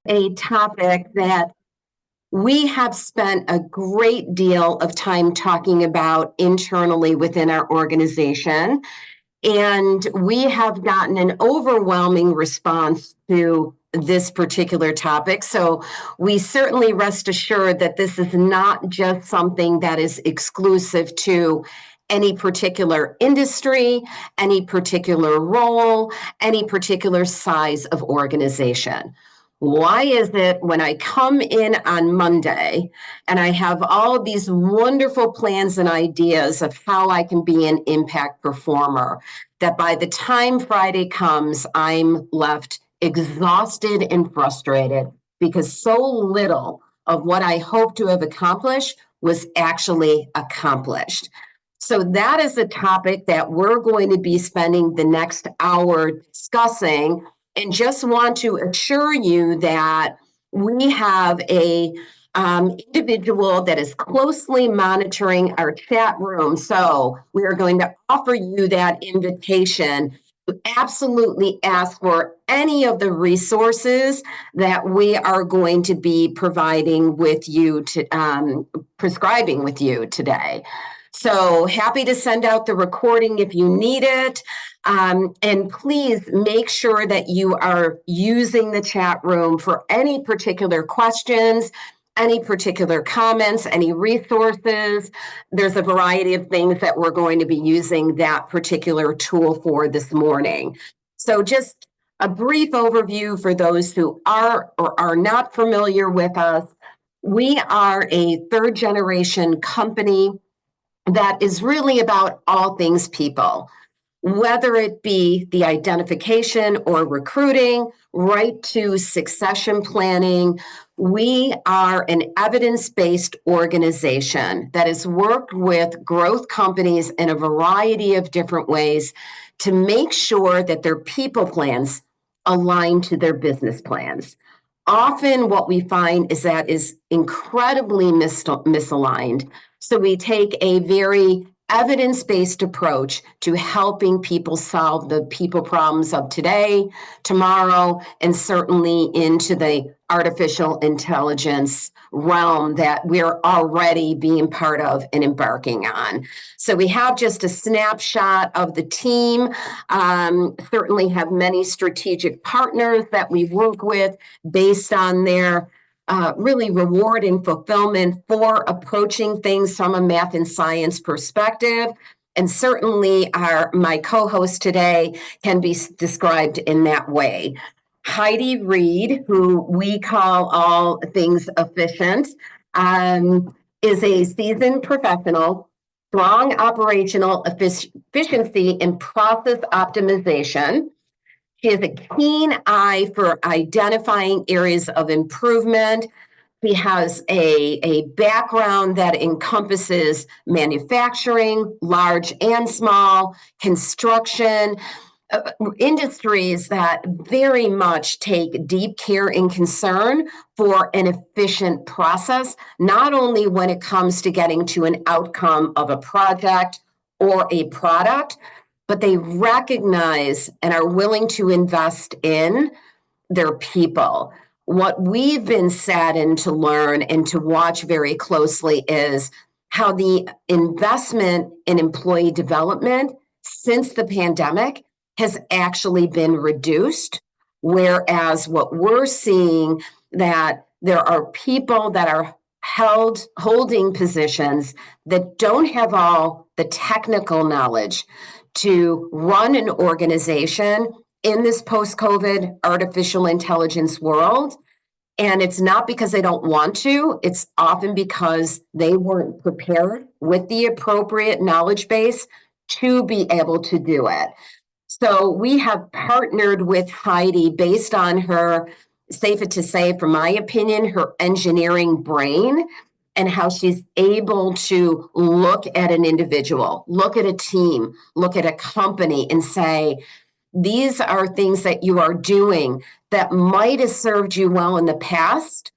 a topic that we have spent a great deal of time talking about internally within our organization. And we have gotten an overwhelming response to this particular topic. So we certainly rest assured that this is not just something that is exclusive to any particular industry, any particular role, any particular size of organization. Why is it when I come in on Monday and I have all these wonderful plans and ideas of how I can be an impact performer, that by the time Friday comes, I'm left exhausted and frustrated because so little of what I hope to have accomplished was actually accomplished? So, that is a topic that we're going to be spending the next hour discussing, and just want to assure you that we have a individual that is closely monitoring our chat room. So we are going to offer you that invitation to absolutely ask for any of the resources that we are going to be providing with you to prescribing with you today. So happy to send out the recording if you need it. And please make sure that you are using the chat room for any particular questions, any particular comments, any resources. There's a variety of things that we're going to be using that particular tool for this morning. So just a brief overview for those who are or are not familiar with us. We are a third generation company that is really about all things people, whether it be the identification or recruiting, right to succession planning. We are an evidence-based organization that has worked with growth companies in a variety of different ways to make sure that their people plans align to their business plans. Often what we find is that is incredibly misaligned. So we take a very evidence-based approach to helping people solve the people problems of today, tomorrow, and certainly into the artificial intelligence realm that we're already being part of and embarking on. So we have just a snapshot of the team. Certainly have many strategic partners that we work with based on their really reward and fulfillment for approaching things from a math and science perspective. And certainly my co-host today can be described in that way. Heidi Reed, who we call all things efficient, is a seasoned professional, strong operational efficiency and process optimization. She has a keen eye for identifying areas of improvement. He has a background that encompasses manufacturing, large and small, construction, industries that very much take deep care and concern for an efficient process, not only when it comes to getting to an outcome of a project or a product, but they recognize and are willing to invest in their people. What we've been saddened to learn and to watch very closely is how the investment in employee development since the pandemic has actually been reduced, whereas what we're seeing that there are people that are holding positions that don't have all the technical knowledge to run an organization in this post-COVID artificial intelligence world. And it's not because they don't want to, it's often because they weren't prepared with the appropriate knowledge base to be able to do it. So we have partnered with Heidi based on her, safe to say, from my opinion, her engineering brain and how she's able to look at an individual, look at a team, look at a company and say, these are things that you are doing that might have served you well in the past,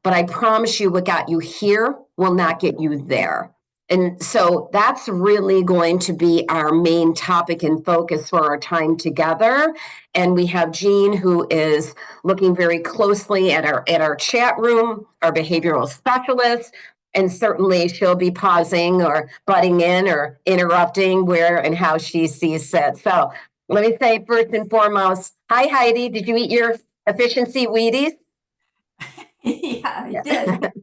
but I promise you what got you here will not get you there. And so that's really going to be our main topic and focus for our time together. And we have Jean, who is looking very closely at our chat room, our behavioral specialist, and certainly she'll be pausing or butting in or interrupting where and how she sees fit. So let me say first and foremost, hi Heidi, did you eat your efficiency Wheaties? Yeah, I did.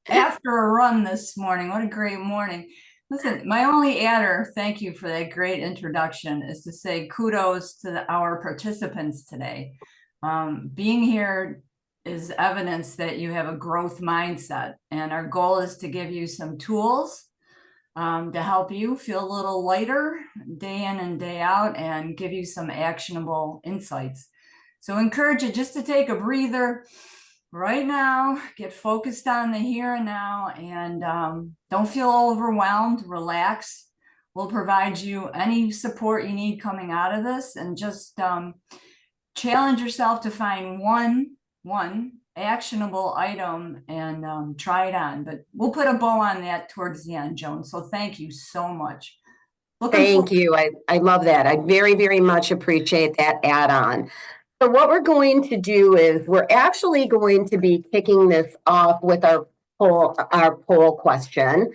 After a run this morning. What a great morning. Listen, my only adder, thank you for that great introduction, is to say kudos to our participants today. Being here is evidence that you have a growth mindset, and our goal is to give you some tools to help you feel a little lighter day in and day out and give you some actionable insights. So encourage you just to take a breather right now, get focused on the here and now, and don't feel overwhelmed. Relax. We'll provide you any support you need coming out of this, and just challenge yourself to find one actionable item and try it on. But we'll put a bow on that towards the end, Joan. So thank you so much. Thank you. I love that. I very, very much appreciate that add-on. So what we're going to do is we're actually going to be kicking this off with our poll question.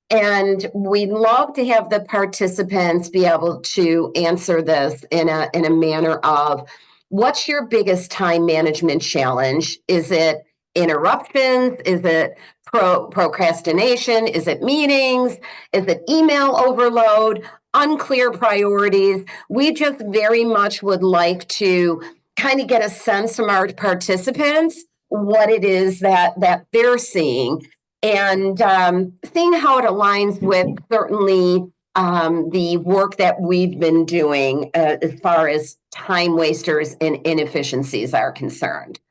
And we'd love to have the participants be able to answer this in a manner of, what's your biggest time management challenge? Is it interruptions? Is it procrastination? Is it meetings? Is it email overload? Unclear priorities? We just very much would like to kind of get a sense from our participants what it is that they're seeing, and seeing how it aligns with certainly the work that we've been doing as far as time wasters and inefficiencies are concerned.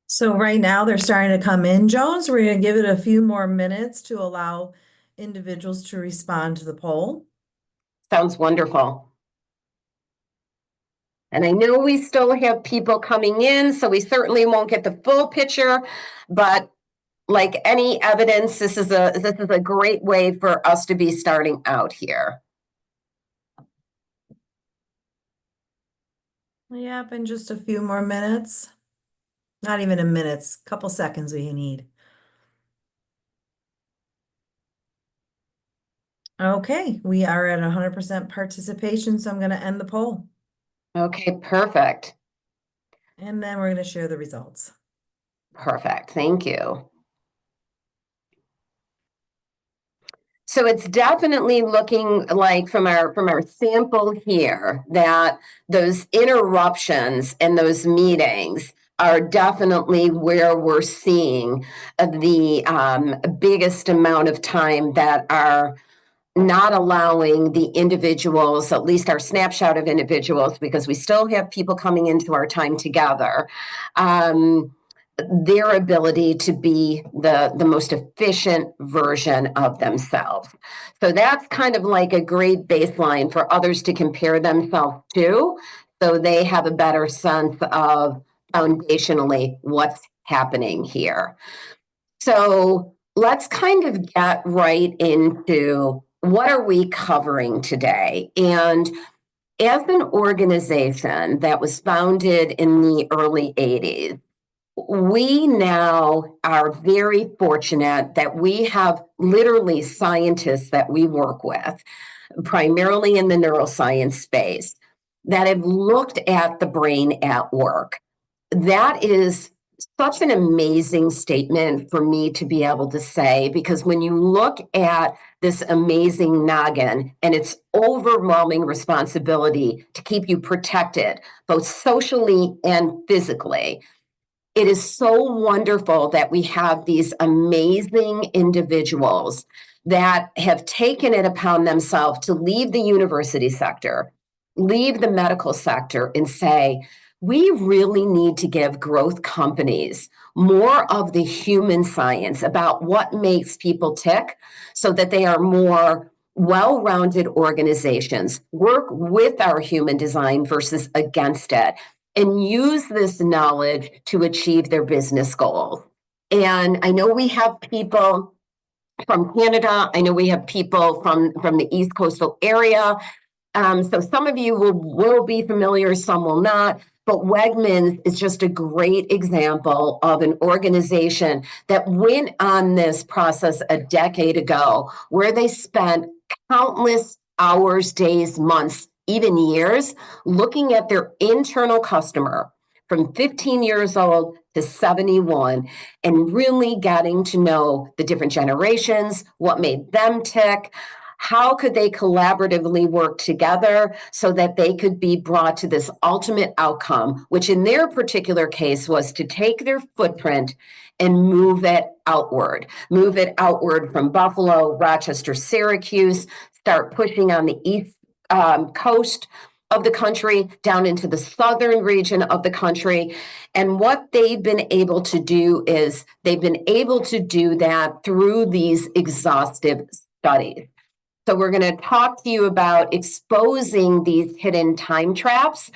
So right now they're starting to come in, Jones. We're going to give it a few more minutes to allow individuals to respond to the poll. Sounds wonderful. And I know we still have people coming in, so we certainly won't get the full picture, but like any evidence, this is a great way for us to be starting out here. Yep, in just a few more minutes. Not even a minute, couple seconds we need. Okay, we are at 100% participation, so I'm going to end the poll. Okay, perfect. And then we're going to share the results. Perfect, thank you. So it's definitely looking like from our sample here that those interruptions and those meetings are definitely where we're seeing the biggest amount of time that are not allowing the individuals, at least our snapshot of individuals, because we still have people coming into our time together, their ability to be the most efficient version of themselves. So that's kind of like a great baseline for others to compare themselves to, so they have a better sense of foundationally what's happening here. So let's kind of get right into what are we covering today. And as an organization that was founded in the early 80s, we now are very fortunate that we have literally scientists that we work with, primarily in the neuroscience space, that have looked at the brain at work. That is such an amazing statement for me to be able to say, because when you look at this amazing noggin and its overwhelming responsibility to keep you protected, both socially and physically, it is so wonderful that we have these amazing individuals that have taken it upon themselves to leave the university sector, leave the medical sector, and say, we really need to give growth companies more of the human science about what makes people tick so that they are more well-rounded organizations, work with our human design versus against it, and use this knowledge to achieve their business goals. And I know we have people from Canada. I know we have people from the East Coastal area. So some of you will be familiar, some will not. But Wegmans is just a great example of an organization that went on this process a decade ago, where they spent countless hours, days, months, even years, looking at their internal customer from 15 years old to 71, and really getting to know the different generations, what made them tick, how could they collaboratively work together so that they could be brought to this ultimate outcome, which in their particular case was to take their footprint and move it outward from Buffalo, Rochester, Syracuse, start pushing on the east coast of the country, down into the southern region of the country. And what they've been able to do is they've been able to do that through these exhaustive studies. So we're going to talk to you about exposing these hidden time traps.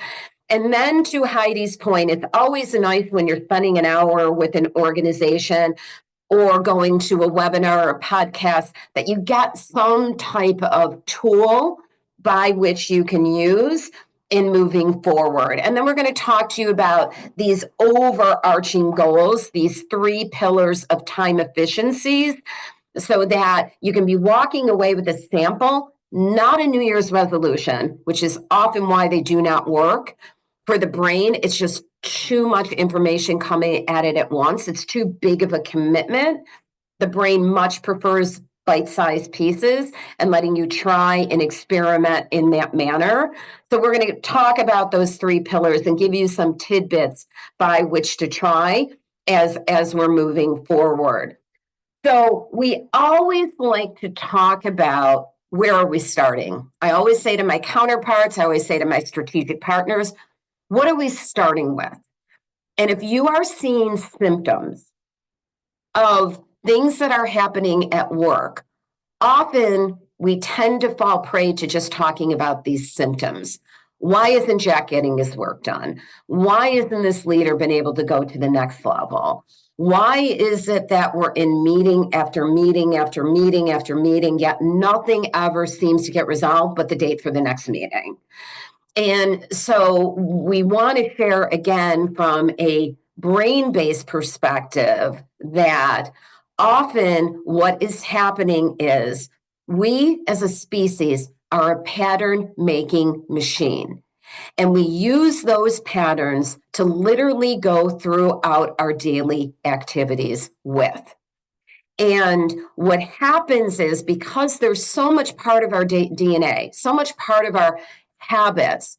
And then to Heidi's point, it's always nice when you're spending an hour with an organization or going to a webinar or a podcast that you get some type of tool by which you can use in moving forward. And then we're going to talk to you about these overarching goals, these 3 pillars of time efficiencies, so that you can be walking away with a sample, not a New Year's resolution, which is often why they do not work. For the brain, it's just too much information coming at it at once. It's too big of a commitment. The brain much prefers bite-sized pieces and letting you try and experiment in that manner. So we're going to talk about those 3 pillars and give you some tidbits by which to try as we're moving forward. So we always like to talk about, where are we starting? I always say to my counterparts, I always say to my strategic partners, what are we starting with? And if you are seeing symptoms of things that are happening at work, often we tend to fall prey to just talking about these symptoms. Why isn't Jack getting his work done? Why isn't this leader been able to go to the next level? Why is it that we're in meeting after meeting after meeting after meeting, yet nothing ever seems to get resolved but the date for the next meeting? And so we want to share again from a brain-based perspective that often what is happening is we as a species are a pattern-making machine. And we use those patterns to literally go throughout our daily activities with. And what happens is, because there's so much part of our DNA, so much part of our habits,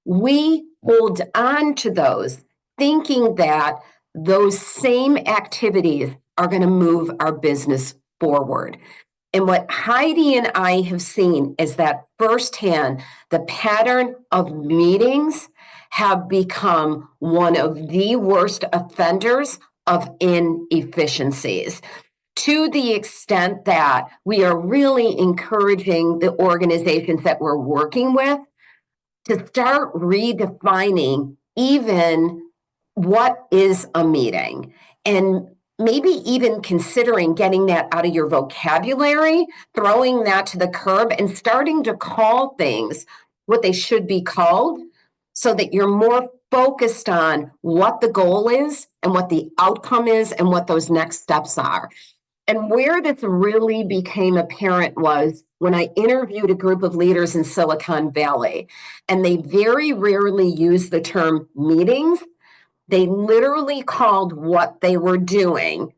we hold on to those, thinking that those same activities are going to move our business forward. And what Heidi and I have seen is that firsthand, the pattern of meetings have become one of the worst offenders of inefficiencies, to the extent that we are really encouraging the organizations that we're working with to start redefining even what is a meeting, and maybe even considering getting that out of your vocabulary, throwing that to the curb, and starting to call things what they should be called, so that you're more focused on what the goal is and what the outcome is and what those next steps are. And where this really became apparent was when I interviewed a group of leaders in Silicon Valley, and they very rarely use the term meetings. They literally called what they were doing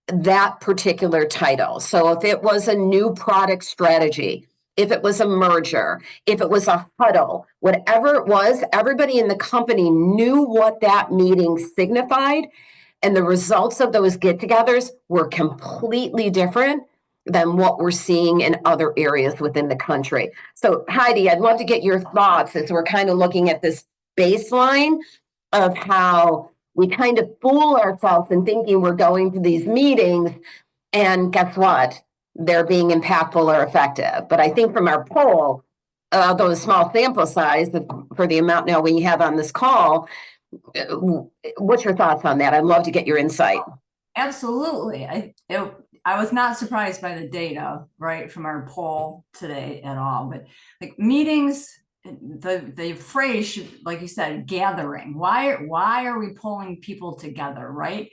that particular title. So if it was a new product strategy, if it was a merger, if it was a huddle, whatever it was, everybody in the company knew what that meeting signified. And the results of those get-togethers were completely different than what we're seeing in other areas within the country. So Heidi, I'd love to get your thoughts as we're kind of looking at this baseline of how we kind of fool ourselves in thinking we're going to these meetings, and guess what? They're being impactful or effective. But I think from our poll, although a small sample size for the amount now we have on this call, what's your thoughts on that? I'd love to get your insight. Absolutely. I was not surprised by the data, right, from our poll today at all. But like meetings, the phrase should, like you said, gathering. Why are we pulling people together, right?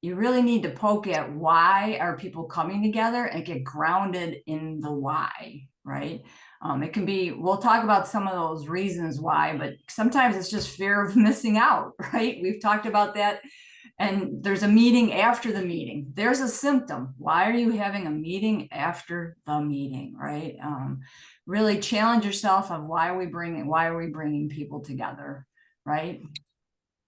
You really need to poke at why are people coming together and get grounded in the why, right? It can be, we'll talk about some of those reasons why, but sometimes it's just fear of missing out, right? We've talked about that. And there's a meeting after the meeting. There's a symptom. Why are you having a meeting after the meeting, right? Really challenge yourself of why are we bringing people together, right?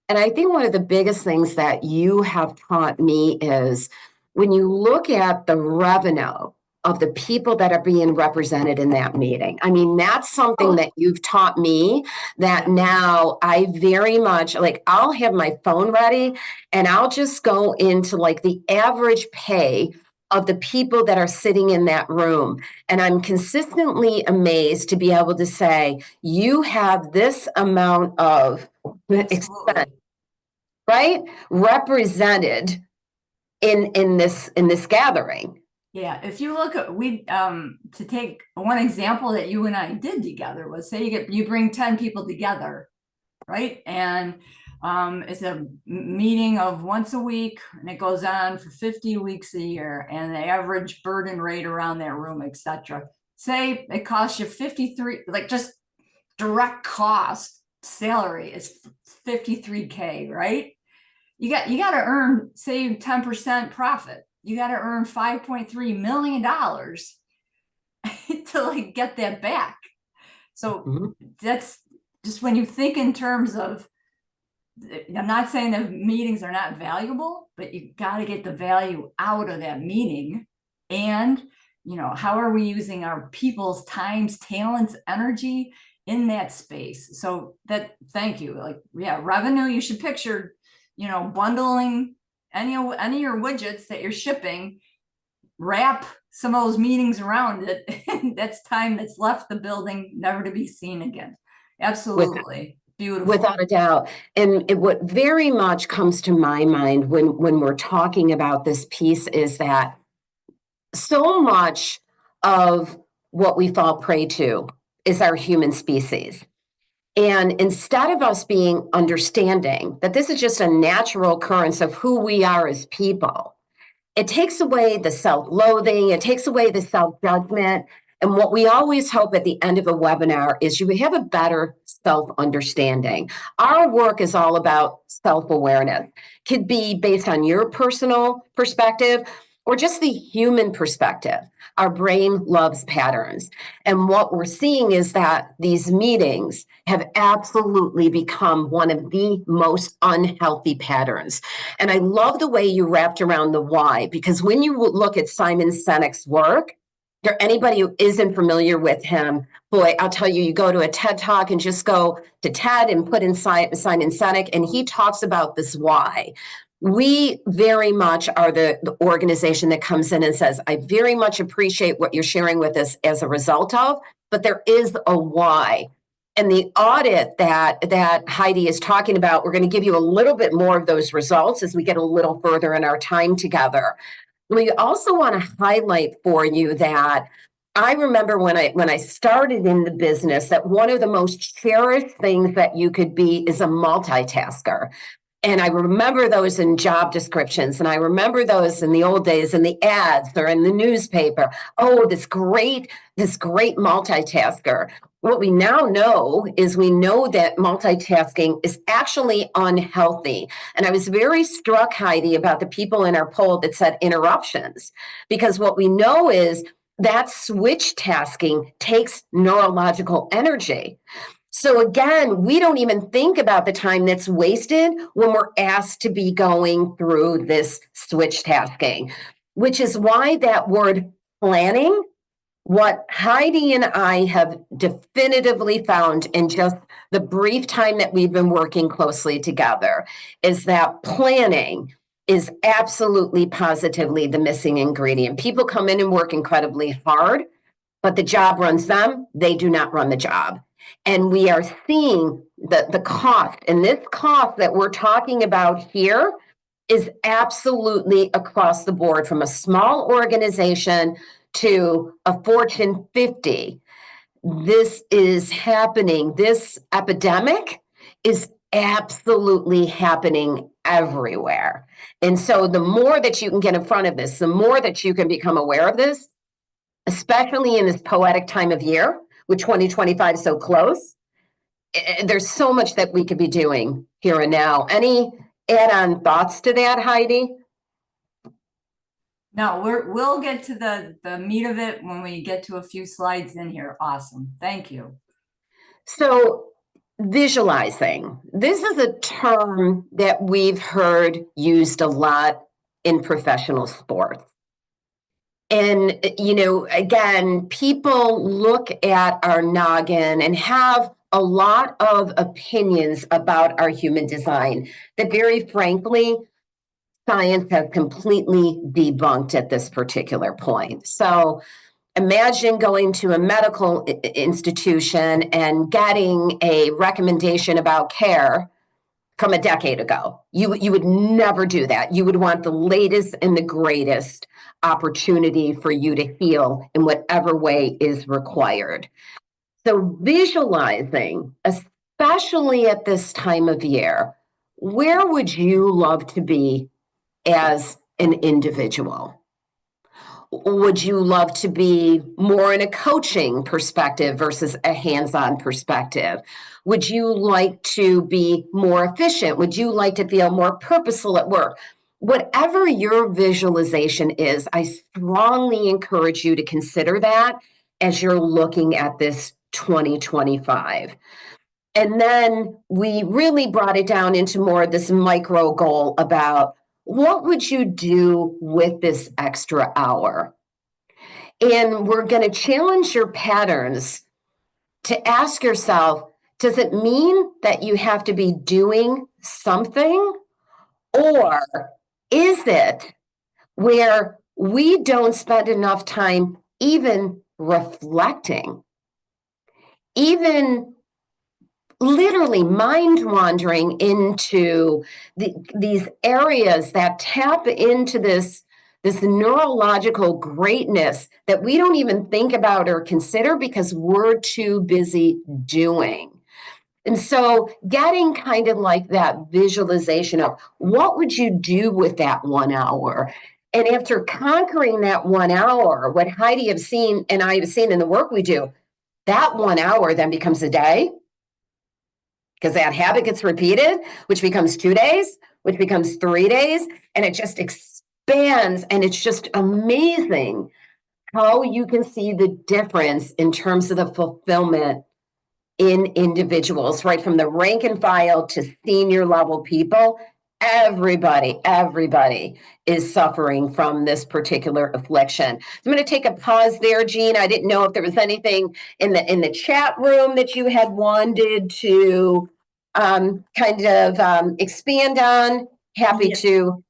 And I think one of the biggest things that you have taught me is when you look at the revenue of the people that are being represented in that meeting. I mean, that's something that you've taught me that now I very much like, I'll have my phone ready and I'll just go into like the average pay of the people that are sitting in that room. And I'm consistently amazed to be able to say, you have this amount of expense, right, represented in this gathering. Yeah, if you look at to take one example that you and I did together was say you bring 10 people together, right? And it's a meeting of once a week and it goes on for 50 weeks a year, and the average burden rate around that room, etc. Say it costs you 53, like just direct cost salary is 53K, right? You got to earn, say, 10% profit. You got to earn $5.3 million to like get that back. So that's just when you think in terms of, I'm not saying that meetings are not valuable, but you got to get the value out of that meeting. And, how are we using our people's times, talents, energy in that space? So thank you. Like, yeah, revenue, you should picture, bundling any of your widgets that you're shipping, wrap some of those meetings around it. That's time that's left the building, never to be seen again. Absolutely. Beautiful. Without a doubt. And what very much comes to my mind when we're talking about this piece is that so much of what we fall prey to is our human species. And instead of us being understanding that this is just a natural occurrence of who we are as people, it takes away the self-loathing, it takes away the self-judgment. And what we always hope at the end of a webinar is you have a better self-understanding. Our work is all about self-awareness. Could be based on your personal perspective or just the human perspective. Our brain loves patterns. And what we're seeing is that these meetings have absolutely become one of the most unhealthy patterns. And I love the way you wrapped around the why, because when you look at Simon Sinek's work, or anybody who isn't familiar with him, boy, I'll tell you, you go to a TED Talk and just go to TED and put in Simon Sinek, and he talks about this why. We very much are the organization that comes in and says, I very much appreciate what you're sharing with us as a result of, but there is a why. And the audit that Heidi is talking about, we're going to give you a little bit more of those results as we get a little further in our time together. We also want to highlight for you that I remember when I started in the business that one of the most cherished things that you could be is a multitasker. And I remember those in job descriptions, and I remember those in the old days in the ads or in the newspaper. Oh, this great multitasker. What we now know is we know that multitasking is actually unhealthy. And I was very struck, Heidi, about the people in our poll that said interruptions, because what we know is that switch tasking takes neurological energy. So again, we don't even think about the time that's wasted when we're asked to be going through this switch tasking, which is why that word planning, what Heidi and I have definitively found in just the brief time that we've been working closely together, is that planning is absolutely positively the missing ingredient. People come in and work incredibly hard, but the job runs them. They do not run the job. And we are seeing the cost, and this cost that we're talking about here is absolutely across the board, from a small organization to a Fortune 50. This is happening. This epidemic is absolutely happening everywhere. And so the more that you can get in front of this, the more that you can become aware of this, especially in this poetic time of year with 2025 so close. There's so much that we could be doing here and now. Any add-on thoughts to that, Heidi? No, we'll get to the meat of it when we get to a few slides in here. Awesome. Thank you. So visualizing, this is a term that we've heard used a lot in professional sports. And, again, people look at our noggin and have a lot of opinions about our human design that, very frankly, science has completely debunked at this particular point. So imagine going to a medical institution and getting a recommendation about care from a decade ago. You would never do that. You would want the latest and the greatest opportunity for you to heal in whatever way is required. So visualizing, especially at this time of year, where would you love to be as an individual? Would you love to be more in a coaching perspective versus a hands-on perspective? Would you like to be more efficient? Would you like to feel more purposeful at work? Whatever your visualization is, I strongly encourage you to consider that as you're looking at this 2025. And then we really brought it down into more of this micro goal about what would you do with this extra hour? And we're going to challenge your patterns to ask yourself, does it mean that you have to be doing something? Or is it where we don't spend enough time even reflecting, even literally mind wandering into these areas that tap into this neurological greatness that we don't even think about or consider because we're too busy doing. And so getting kind of like that visualization of what would you do with that 1 hour? And after conquering that 1 hour, what Heidi have seen and I have seen in the work we do, that 1 hour then becomes a day, because that habit gets repeated, which becomes 2 days, which becomes 3 days, and it just expands. And it's just amazing how you can see the difference in terms of the fulfillment in individuals, right? From the rank and file to senior level people, everybody is suffering from this particular affliction. So I'm going to take a pause there, Jean. I didn't know if there was anything in the chat room that you had wanted to expand on. Happy to.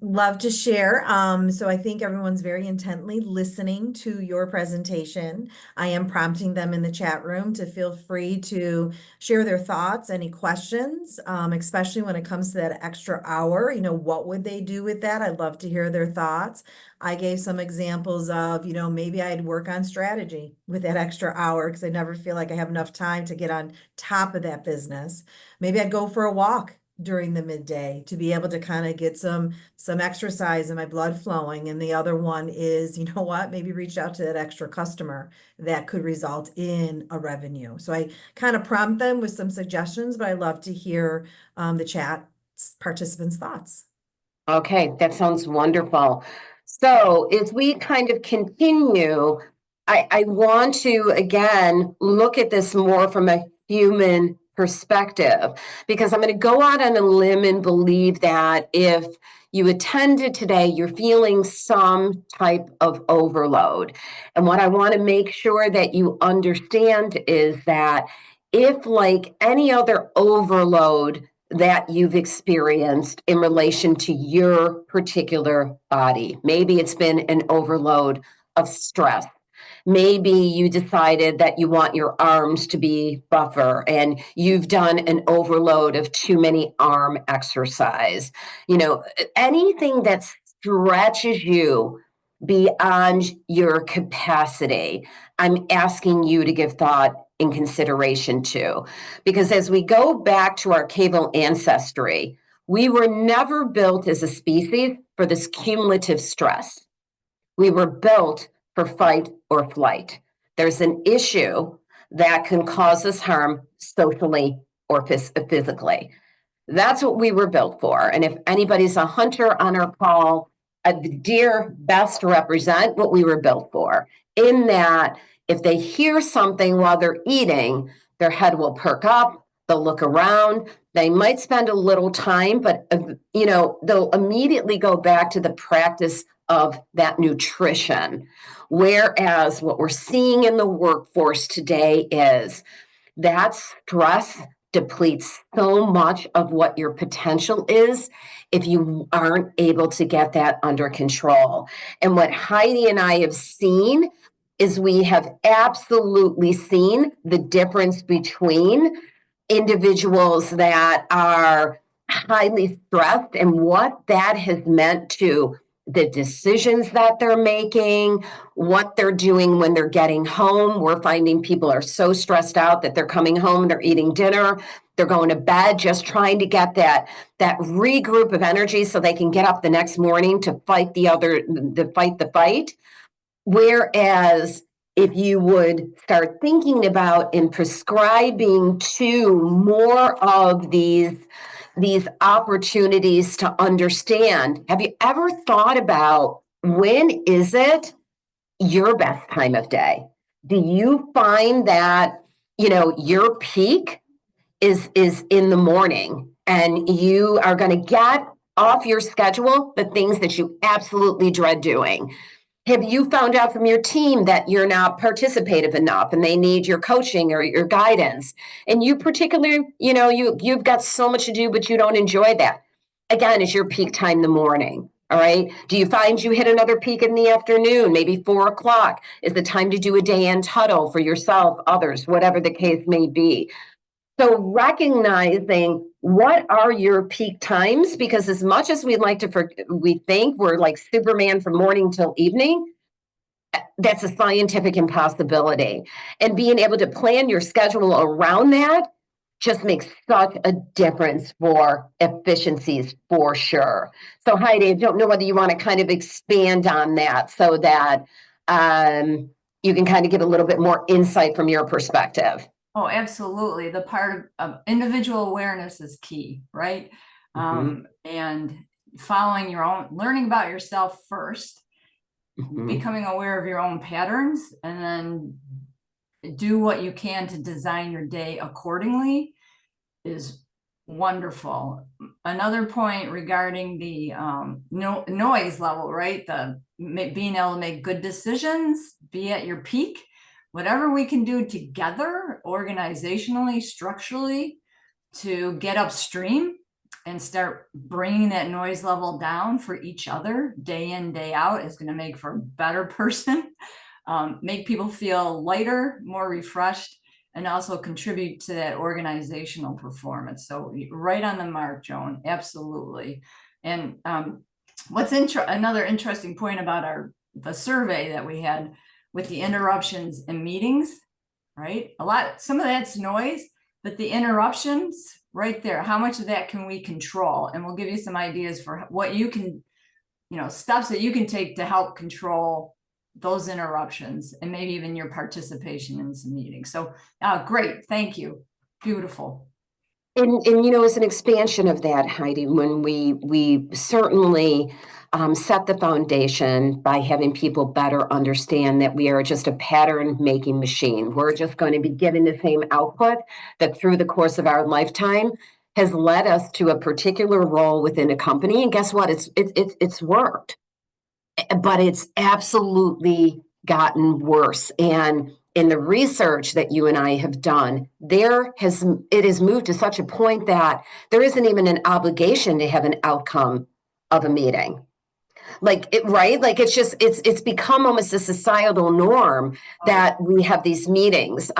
Love to share. So I think everyone's very intently listening to your presentation. I am prompting them in the chat room to feel free to share their thoughts, any questions, especially when it comes to that extra hour. What would they do with that? I'd love to hear their thoughts. I gave some examples of, maybe I'd work on strategy with that extra hour because I never feel like I have enough time to get on top of that business. Maybe I'd go for a walk during the midday to be able to kind of get some exercise and my blood flowing. And the other one is, maybe reach out to that extra customer that could result in a revenue. So I kind of prompt them with some suggestions, but I love to hear the chat participants' thoughts. Okay, that sounds wonderful. So as we kind of continue, I want to, again, look at this more from a human perspective, because I'm going to go out on a limb and believe that if you attended today, you're feeling some type of overload. And what I want to make sure that you understand is that if, like any other overload that you've experienced in relation to your particular body, maybe it's been an overload of stress. maybe you decided that you want your arms to be buffer and you've done an overload of too many arm exercise. Anything that stretches you beyond your capacity, I'm asking you to give thought and consideration to. Because as we go back to our archival ancestry, we were never built as a species for this cumulative stress. We were built for fight or flight. There's an issue that can cause us harm socially or physically. That's what we were built for. And if anybody's a hunter on our call, the deer best represent what we were built for. In that, if they hear something while they're eating, their head will perk up, they'll look around, they might spend a little time, but they'll immediately go back to the practice of that nutrition. Whereas what we're seeing in the workforce today is that stress depletes so much of what your potential is if you aren't able to get that under control. And what Heidi and I have seen is we have absolutely seen the difference between individuals that are highly stressed and what that has meant to the decisions that they're making, what they're doing when they're getting home. We're finding people are so stressed out that they're coming home, they're eating dinner, they're going to bed, just trying to get that regroup of energy so they can get up the next morning to fight the fight. Whereas if you would start thinking about and prescribing to more of these opportunities to understand, have you ever thought about when is it your best time of day? Do you find that, your peak is in the morning and you are going to get off your schedule the things that you absolutely dread doing? Have you found out from your team that you're not participative enough and they need your coaching or your guidance? And you particularly, you've got so much to do, but you don't enjoy that. Again, it's your peak time in the morning. All right. Do you find you hit another peak in the afternoon? Maybe 4:00 is the time to do a day end huddle for yourself, others, whatever the case may be. So recognizing what are your peak times, because as much as we think we're like Superman from morning till evening, that's a scientific impossibility. And being able to plan your schedule around that just makes such a difference for efficiencies for sure. So Heidi, I don't know whether you want to kind of expand on that so that you can kind of give a little bit more insight from your perspective. Oh, absolutely. The part of individual awareness is key, right? And following your own, learning about yourself first, becoming aware of your own patterns, and then do what you can to design your day accordingly is wonderful. Another point regarding the noise level, right? The being able to make good decisions, be at your peak. Whatever we can do together, organizationally, structurally, to get upstream and start bringing that noise level down for each other day in, day out is going to make for a better person, make people feel lighter, more refreshed, and also contribute to that organizational performance. So right on the mark, Joan, absolutely. And another interesting point about the survey that we had with the interruptions in meetings, right? Some of that's noise, but the interruptions right there, how much of that can we control? And we'll give you some ideas for what you can, steps that you can take to help control those interruptions and maybe even your participation in some meetings. So great, thank you. Beautiful. And as an expansion of that, Heidi, when we certainly set the foundation by having people better understand that we are just a pattern making machine. We're just going to be getting the same output that through the course of our lifetime has led us to a particular role within a company. And guess what? It's worked, but it's absolutely gotten worse. And in the research that you and I have done, it has moved to such a point that there isn't even an obligation to have an outcome of a meeting. Right? Like it's become almost a societal norm that we have these meetings.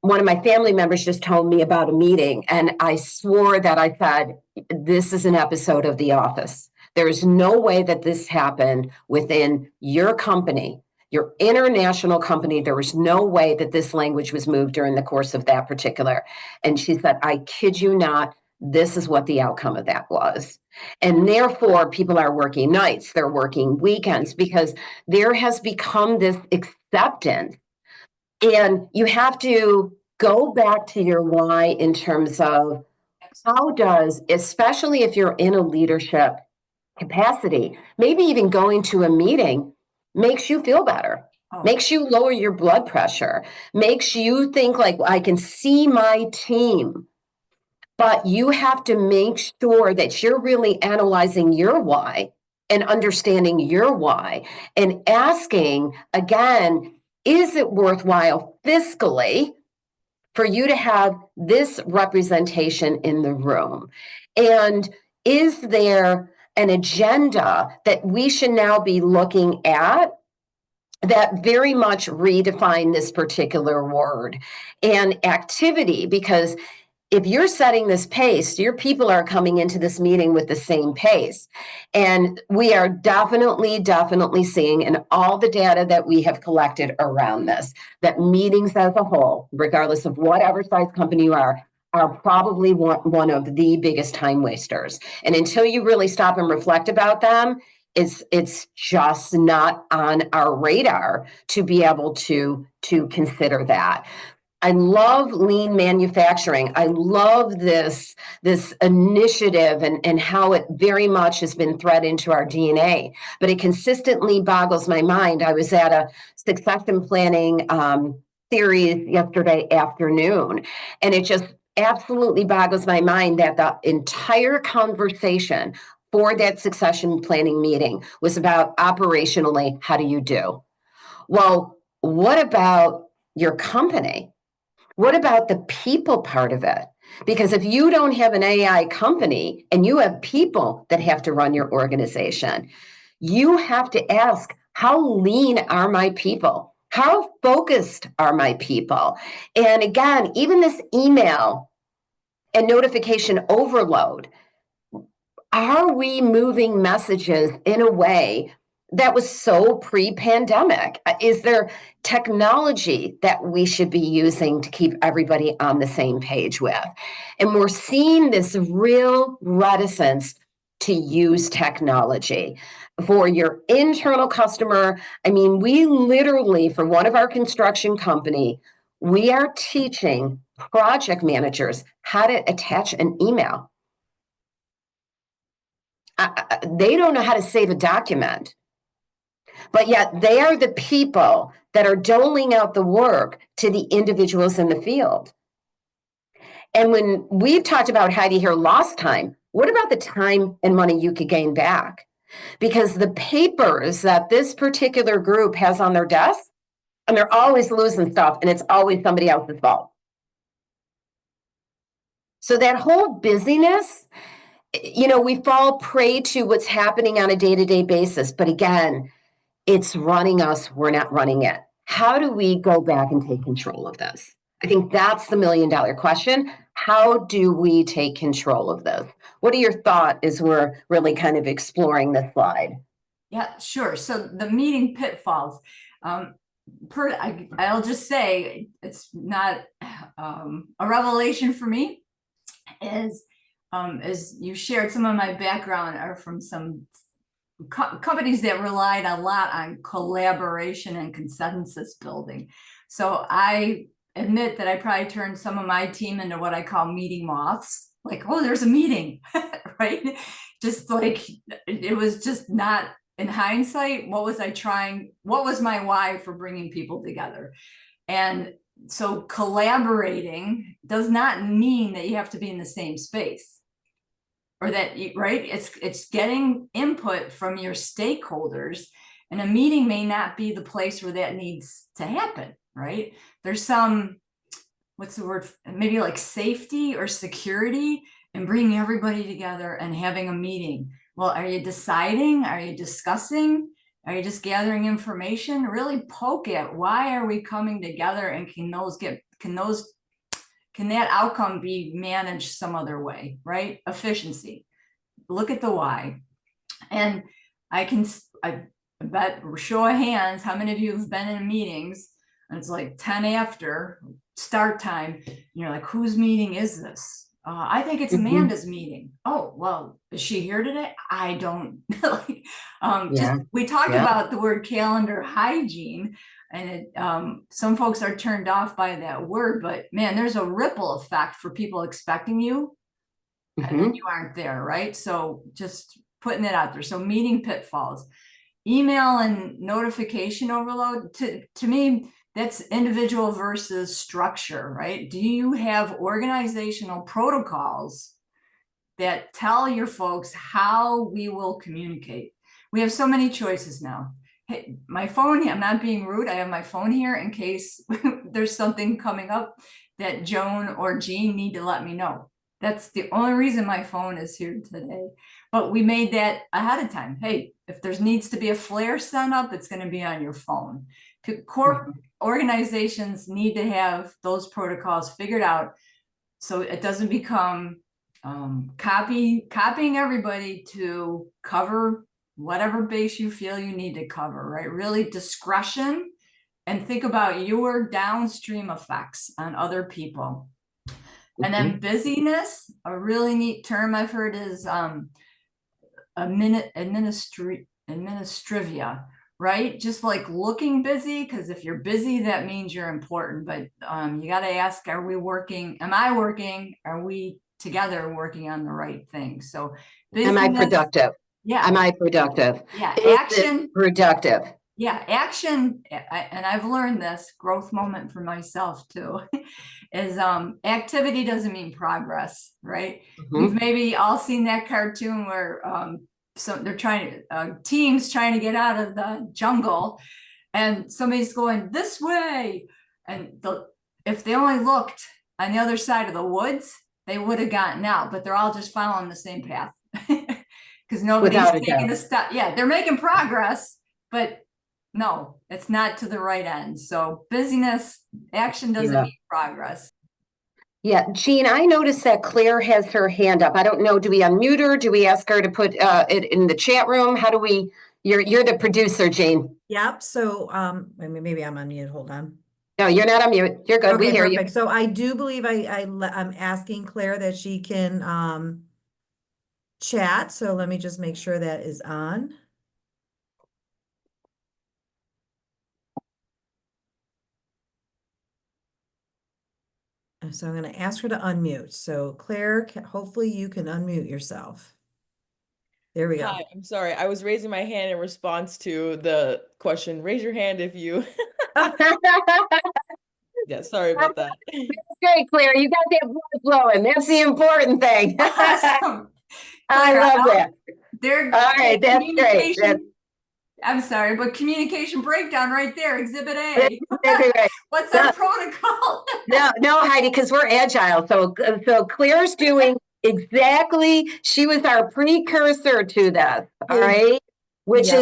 One of my family members just told me about a meeting, and I swore that I said, this is an episode of The Office. There is no way that this happened within your company, your international company. There was no way that this language was moved during the course of that particular. And she said, I kid you not, this is what the outcome of that was. And therefore, people are working nights, they're working weekends, because there has become this acceptance. And you have to go back to your why in terms of how does, especially if you're in a leadership capacity, maybe even going to a meeting makes you feel better, makes you lower your blood pressure, makes you think like, I can see my team. But you have to make sure that you're really analyzing your why and understanding your why and asking again, is it worthwhile fiscally for you to have this representation in the room? And is there an agenda that we should now be looking at that very much redefine this particular word and activity? Because if you're setting this pace, your people are coming into this meeting with the same pace. And we are definitely seeing in all the data that we have collected around this, that meetings as a whole, regardless of whatever size company you are probably one of the biggest time wasters. And until you really stop and reflect about them, it's just not on our radar to be able to consider that. I love lean manufacturing. I love this initiative and how it very much has been thread into our DNA, but it consistently boggles my mind. I was at a succession planning series yesterday afternoon, and it just absolutely boggles my mind that the entire conversation for that succession planning meeting was about operationally, how do you do? Well, what about your company? What about the people part of it? Because if you don't have an AI company and you have people that have to run your organization, you have to ask, how lean are my people? How focused are my people? And again, even this email and notification overload, are we moving messages in a way that was so pre-pandemic? Is there technology that we should be using to keep everybody on the same page with? And we're seeing this real reticence to use technology for your internal customer. I mean, we literally, for one of our construction company, we are teaching project managers how to attach an email. They don't know how to save a document, but yet they are the people that are doling out the work to the individuals in the field. And when we've talked about Heidi here lost time, what about the time and money you could gain back? Because the papers that this particular group has on their desk, and they're always losing stuff, and it's always somebody else's fault. So that whole busyness, we fall prey to what's happening on a day-to-day basis. But again, it's running us, we're not running it. How do we go back and take control of this? I think that's the $1 million question. How do we take control of this? What are your thoughts as we're really kind of exploring this slide? Yeah, sure. So the meeting pitfalls, I'll just say it's not a revelation for me. As you shared, some of my background are from some companies that relied a lot on collaboration and consensus building. So I admit that I probably turned some of my team into what I call meeting moths. Like, oh, there's a meeting, right? Just like, it was just not, in hindsight, what was I trying? What was my why for bringing people together? And so collaborating does not mean that you have to be in the same space. Or that, right? It's getting input from your stakeholders, and a meeting may not be the place where that needs to happen, right? There's some, what's the word? Maybe like safety or security in bringing everybody together and having a meeting Well, are you deciding? Are you discussing? Are you just gathering information? Really poke at why are we coming together, and can that outcome be managed some other way, right? Efficiency. Look at the why. And I bet, show of hands, how many of you have been in meetings and it's like 10 after start time, and you're like, whose meeting is this? I think it's Amanda's meeting. Oh, well, is she here today? I don't. We talked about the word calendar hygiene, and some folks are turned off by that word, but man, there's a ripple effect for people expecting you and then you aren't there, right? So just putting it out there. So meeting pitfalls, email and notification overload. To me, that's individual versus structure, right? Do you have organizational protocols that tell your folks how we will communicate? We have so many choices now. Hey, my phone, I'm not being rude, I have my phone here in case there's something coming up that Joan or Jean need to let me know. That's the only reason my phone is here today. But we made that ahead of time. Hey, if there needs to be a flare sent up, it's going to be on your phone. Core organizations need to have those protocols figured out so it doesn't become copying everybody to cover whatever base you feel you need to cover, right? Really discretion, and think about your downstream effects on other people. And then busyness, a really neat term I've heard is administrivia, right? Just like looking busy, because if you're busy, that means you're important. But you got to ask, are we working? Am I working? Are we together working on the right thing? So am I productive? Yeah. Am I productive? Yeah. Is action. Productive. Yeah. Action. And I've learned this growth moment for myself too, is activity doesn't mean progress, right? We've maybe all seen that cartoon where so they're trying to teams trying to get out of the jungle, and somebody's going this way, and if they only looked on the other side of the woods, they would have gotten out, but they're all just following the same path because nobody's taking a step. Yeah, they're making progress, but no, it's not to the right end. So busyness, action doesn't mean progress. Yeah, Jean, I noticed that Claire has her hand up. I don't know, do we unmute her? Do we ask her to put it in the chat room? How do we, you're the producer, Jean. Yep, so maybe I'm on mute, hold on. No, you're not on mute. You're good, we hear perfect. you. So I do believe I'm asking Claire that she can chat, so let me just make sure that is on. So I'm going to ask her to unmute. So Claire, hopefully you can unmute yourself. There we go. Hi, I'm sorry. I was raising my hand in response to the question. Raise your hand if you. Yeah, sorry about that. That's great, Claire. You got that blood flowing. That's the important thing. Awesome. I love that. All right, that's great. I'm sorry, but communication breakdown right there, Exhibit A. Right. What's our protocol? No, Heidi, because we're agile. So Claire's doing exactly. She was our precursor to this. All right, which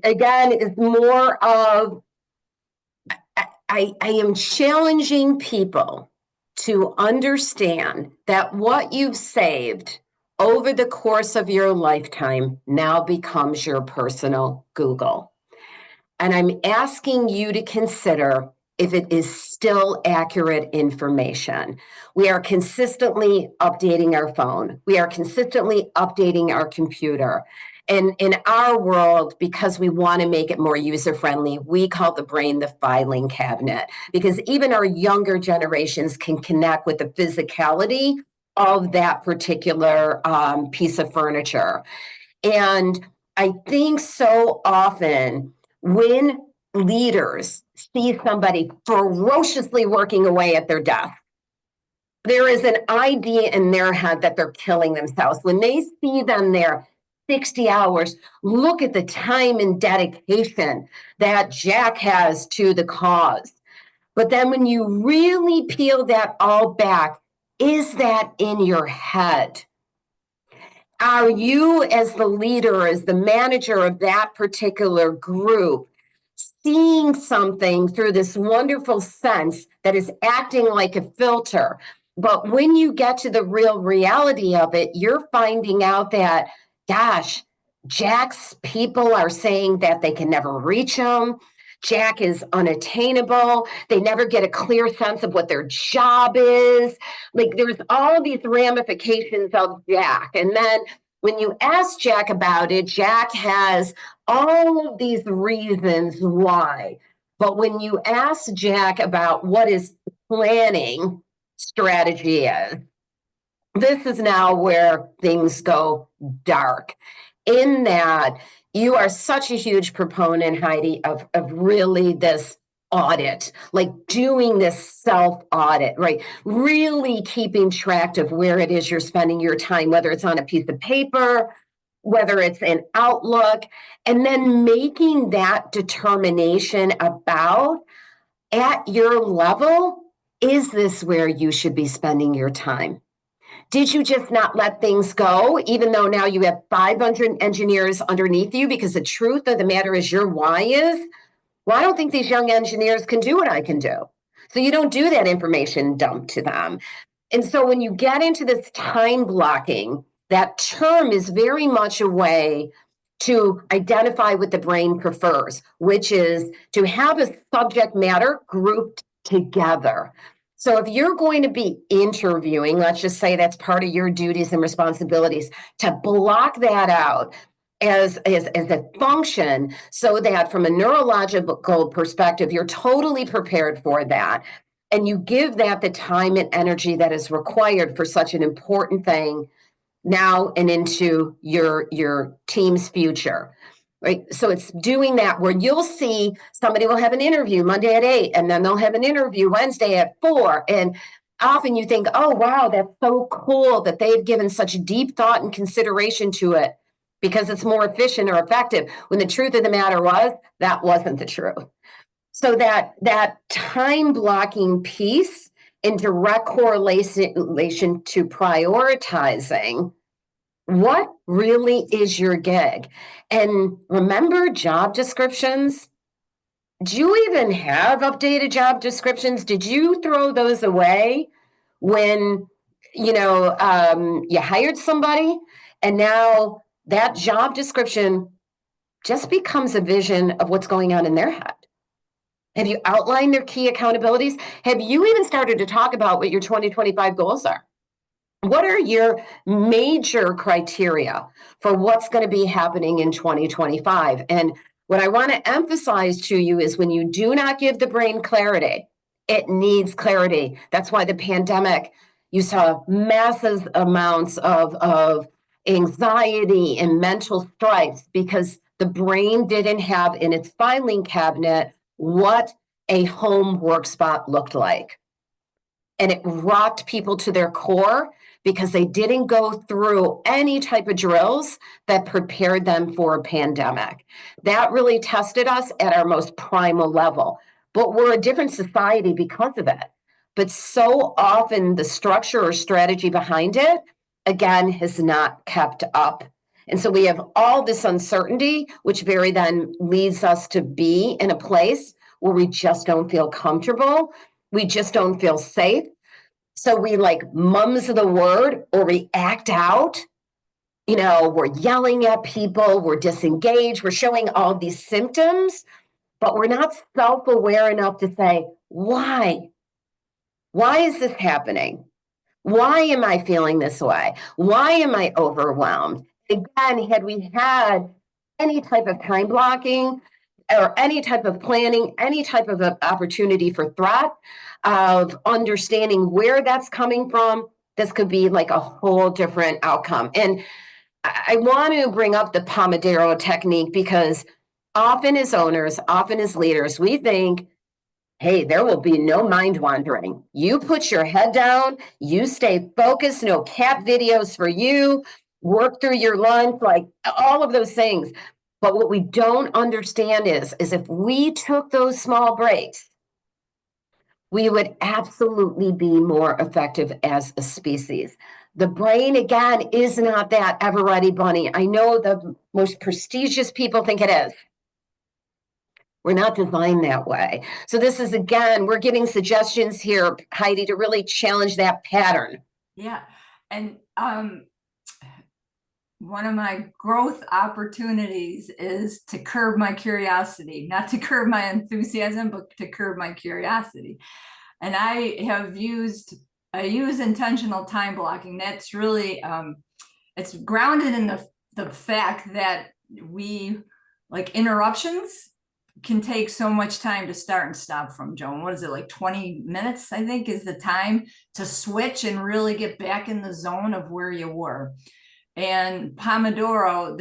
again is more of. I am challenging people to understand that what you've saved over the course of your lifetime now becomes your personal Google. And I'm asking you to consider if it is still accurate information. We are consistently updating our phone. We are consistently updating our computer. And in our world, because we want to make it more user-friendly, we call the brain the filing cabinet, because even our younger generations can connect with the physicality of that particular piece of furniture. And I think so often when leaders see somebody ferociously working away at their desk, there is an idea in their head that they're killing themselves. When they see them there 60 hours, look at the time and dedication that Jack has to the cause. But then when you really peel that all back, is that in your head? are you, as the leader, as the manager of that particular group, seeing something through this wonderful sense that is acting like a filter? But when you get to the real reality of it, you're finding out that, gosh, Jack's people are saying that they can never reach him. Jack is unattainable. They never get a clear sense of what their job is. Like, there's all these ramifications of Jack. And then when you ask Jack about it, Jack has all of these reasons why. But when you ask Jack about what his planning strategy is, this is now where things go dark. In that, you are such a huge proponent, Heidi, of really this audit, like doing this self audit, right? Really keeping track of where it is you're spending your time, whether it's on a piece of paper, whether it's an Outlook, and then making that determination about, at your level, is this where you should be spending your time? Did you just not let things go, even though now you have 500 engineers underneath you? Because the truth of the matter is, your why is, well, I don't think these young engineers can do what I can do. So you don't do that information dump to them. And so when you get into this time blocking, that term is very much a way to identify what the brain prefers, which is to have a subject matter grouped together. So if you're going to be interviewing, let's just say that's part of your duties and responsibilities, to block that out as a function, so that from a neurological perspective, you're totally prepared for that. And you give that the time and energy that is required for such an important thing now and into your team's future. Right. So it's doing that where you'll see somebody will have an interview Monday at 8, and then they'll have an interview Wednesday at 4. And often you think, oh, wow, that's so cool that they've given such deep thought and consideration to it because it's more efficient or effective. When the truth of the matter was, that wasn't the truth. So that time blocking piece in direct correlation to prioritizing what really is your gig. And remember job descriptions? Do you even have updated job descriptions? Did you throw those away when you hired somebody, and now that job description just becomes a vision of what's going on in their head? Have you outlined their key accountabilities? Have you even started to talk about what your 2025 goals are? What are your major criteria for what's going to be happening in 2025? And what I want to emphasize to you is, when you do not give the brain clarity, it needs clarity. That's why the pandemic, you saw massive amounts of anxiety and mental strife, because the brain didn't have in its filing cabinet what a home work spot looked like. And it rocked people to their core because they didn't go through any type of drills that prepared them for a pandemic. That really tested us at our most primal level. But we're a different society because of it. But so often the structure or strategy behind it, again, has not kept up. And so we have all this uncertainty, which very then leads us to be in a place where we just don't feel comfortable. We just don't feel safe. So we like mums the word, or we act out. We're yelling at people, we're disengaged, we're showing all these symptoms, but we're not self-aware enough to say, why? Why is this happening? Why am I feeling this way? Why am I overwhelmed? Again, had we had any type of time blocking or any type of planning, any type of opportunity for threat, of understanding where that's coming from, this could be like a whole different outcome. And I want to bring up the Pomodoro technique, because often as owners, often as leaders, we think, hey, there will be no mind wandering. You put your head down, you stay focused, no cat videos for you, work through your lunch, like all of those things. But what we don't understand is if we took those small breaks, we would absolutely be more effective as a species. The brain, again, is not that ever ready bunny. I know the most prestigious people think it is. We're not designed that way. So this is, again, we're giving suggestions here, Heidi, to really challenge that pattern. Yeah. And one of my growth opportunities is to curb my curiosity, not to curb my enthusiasm, but to curb my curiosity. And I use intentional time blocking. That's really, it's grounded in the fact that like interruptions can take so much time to start and stop from, Joan. What is it, like 20 minutes, I think, is the time to switch and really get back in the zone of where you were. And Pomodoro,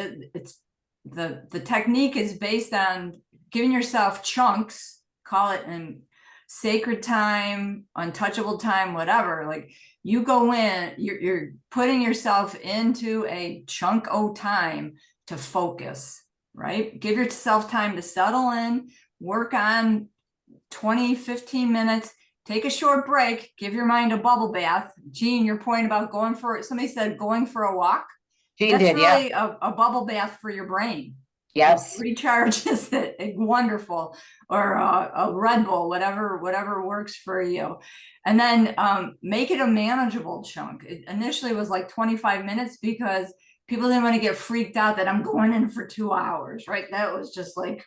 the technique is based on giving yourself chunks, call it in sacred time, untouchable time, whatever. Like you go in, you're putting yourself into a chunk of time to focus, right? Give yourself time to settle in, work on 20, 15 minutes, take a short break, give your mind a bubble bath. Jean, your point about somebody said going for a walk. Jean That's did, really yeah. a bubble bath for your brain. Yes. It recharges it. Wonderful. Or a Red Bull, whatever works for you. And then make it a manageable chunk. It initially was like 25 minutes because people didn't want to get freaked out that I'm going in for 2 hours, right? That was just like,